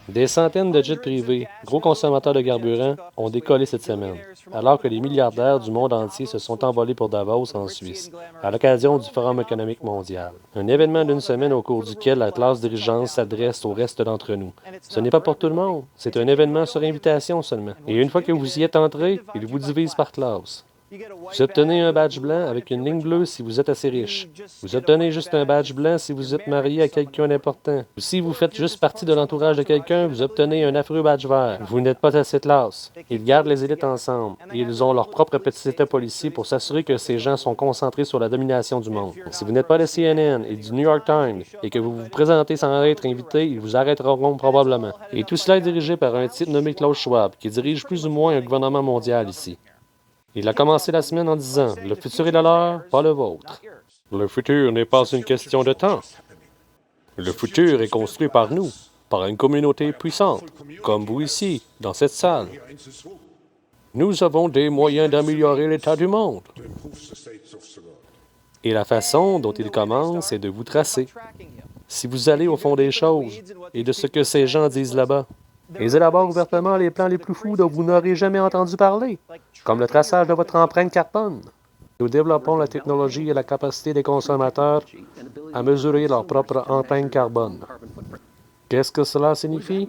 Des centaines de jets privés, gros consommateurs de carburant, ont décollé cette semaine, alors que les milliardaires du monde entier se sont envolés pour Davos, en Suisse, à l'occasion du Forum économique mondial. Un événement d'une semaine au cours duquel la classe dirigeante s'adresse au reste d'entre nous. Ce n'est pas pour tout le monde, c'est un événement sur invitation seulement. Et une fois que vous y êtes entré, il vous divise par classe. Vous obtenez un badge blanc avec une ligne bleue si vous êtes assez riche. Vous obtenez juste un badge blanc si vous êtes marié à quelqu'un d'important. Ou si vous faites juste partie de l'entourage de quelqu'un, vous obtenez un affreux badge vert. Vous n'êtes pas assez classe. Ils gardent les élites ensemble et ils ont leur propre petit état policier pour s'assurer que ces gens sont concentrés sur la domination du monde. Si vous n'êtes pas de CNN et du New York Times et que vous vous présentez sans être invité, ils vous arrêteront probablement. Et tout cela est dirigé par un type nommé Klaus Schwab, qui dirige plus ou moins un gouvernement mondial ici. Il a commencé la semaine en disant « Le futur est le leur, pas le vôtre. Le futur n'est pas une question de temps. Le futur est construit par nous, par une communauté puissante, comme vous ici, dans cette salle. Nous avons des moyens d'améliorer l'état du monde. » Et la façon dont il commence est de vous tracer. Si vous allez au fond des choses et de ce que ces gens disent là-bas, ils élaborent ouvertement les plans les plus fous dont vous n'aurez jamais entendu parler, comme le traçage de votre empreinte carbone. Nous développons la technologie et la capacité des consommateurs à mesurer leur propre empreinte carbone. Qu'est-ce que cela signifie?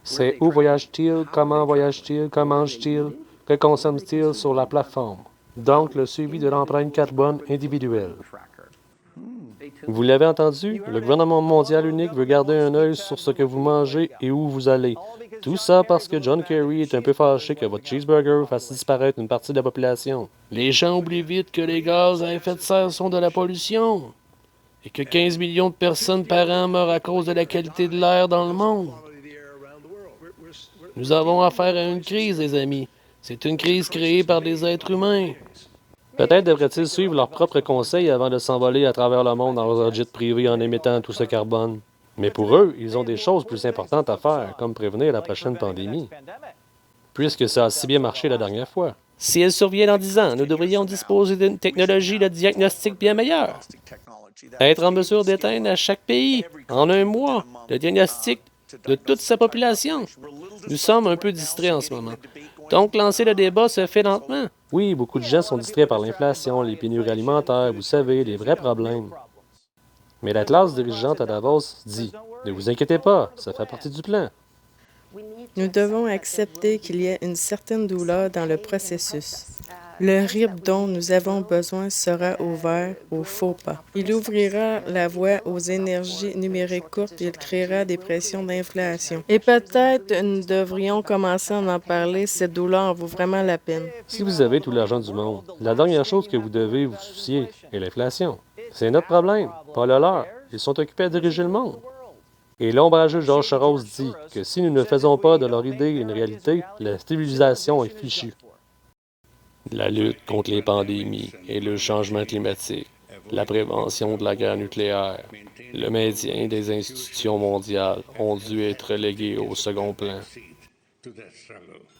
C'est où voyage-t-il, comment mange-t-il, que consomme-t-il sur la plateforme. Donc, le suivi de l'empreinte carbone individuelle. Vous l'avez entendu? Le gouvernement mondial unique veut garder un œil sur ce que vous mangez et où vous allez. Tout ça parce que John Kerry est un peu fâché que votre cheeseburger fasse disparaître une partie de la population. Les gens oublient vite que les gaz à effet de serre sont de la pollution et que 15 millions de personnes par an meurent à cause de la qualité de l'air dans le monde. Nous avons affaire à une crise, les amis. C'est une crise créée par des êtres humains. Peut-être devraient-ils suivre leurs propres conseils avant de s'envoler à travers le monde dans leur jet privé en émettant tout ce carbone. Mais pour eux, ils ont des choses plus importantes à faire, comme prévenir la prochaine pandémie, puisque ça a si bien marché la dernière fois. Si elle survient dans 10 ans, nous devrions disposer d'une technologie de diagnostic bien meilleure. Être en mesure d'éteindre à chaque pays, en un mois, le diagnostic de toute sa population. Nous sommes un peu distraits en ce moment. Donc, lancer le débat se fait lentement. Oui, beaucoup de gens sont distraits par l'inflation, les pénuries alimentaires, vous savez, les vrais problèmes. Mais la classe dirigeante à Davos dit « Ne vous inquiétez pas, ça fait partie du plan. » Nous devons accepter qu'il y a une certaine douleur dans le processus. Le RIP dont nous avons besoin sera ouvert aux faux pas. Il ouvrira la voie aux énergies numériques courtes et il créera des pressions d'inflation. Et peut-être nous devrions commencer à en parler, cette douleur en vaut vraiment la peine. Si vous avez tout l'argent du monde, la dernière chose que vous devez vous soucier est l'inflation. C'est notre problème, pas le leur. Ils sont occupés à diriger le monde. Et l'ombrageux George Soros dit que si nous ne faisons pas de leur idée une réalité, la civilisation est fichue. La lutte contre les pandémies et le changement climatique, la prévention de la guerre nucléaire, le maintien des institutions mondiales ont dû être relégués au second plan.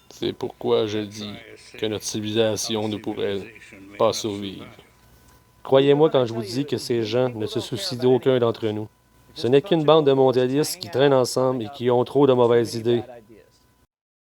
C'est pourquoi je dis que notre civilisation ne pourrait pas survivre. Croyez-moi quand je vous dis que ces gens ne se soucient d'aucun d'entre nous. Ce n'est qu'une bande de mondialistes qui traînent ensemble et qui ont trop de mauvaises idées.